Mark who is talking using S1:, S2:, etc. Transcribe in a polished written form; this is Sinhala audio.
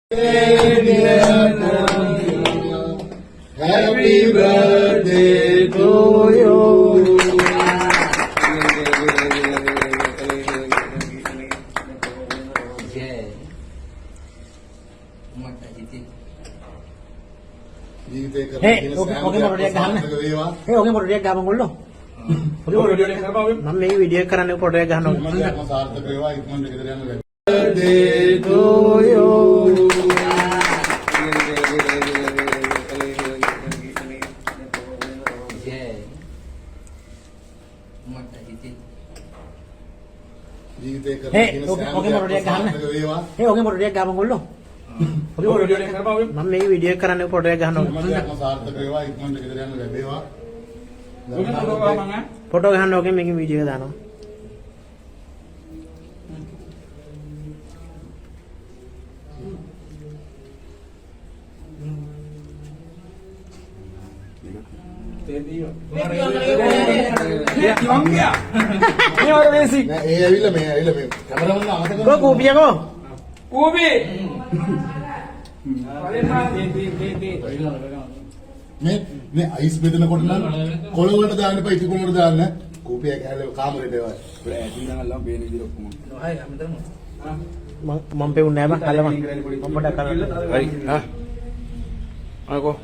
S1: Happy birthday to you.
S2: Hey, oke mau dia gahan. Hey, oke mau dia gahan ngolo. Oke mau dia gahan. Mama මේ වීඩියෝ කරන්න පොඩ එක ගහනවා.
S1: Birthday to you.
S2: Hey, oke mau dia gahan. Hey, oke mau dia gahan ngolo. Oke mau dia gahan. Mama මේ වීඩියෝ කරන්න පොඩ එක ගහනවා. ෆොටෝ ගහන්න ඕකේ මේකේ වීඩියෝ එක දානවා. Go Kubi ako.
S3: Kubi.
S1: මේ අයිස් බෙදනකොට නම් කොළ වලට දාන්න එපා, ඉටි කොළ වලට දාන්න. කූපිය කැලේ කාමරේට ඒවා. ඒක ඇටි දාලා බේන විදිහට ඔක්කොම.
S3: Hai, අමතරම.
S2: මම පෙවුන්නේ නැහැ බං. අල්ලම. මම පොඩක් කරන්න.
S4: හරි. ආ. ආකෝ.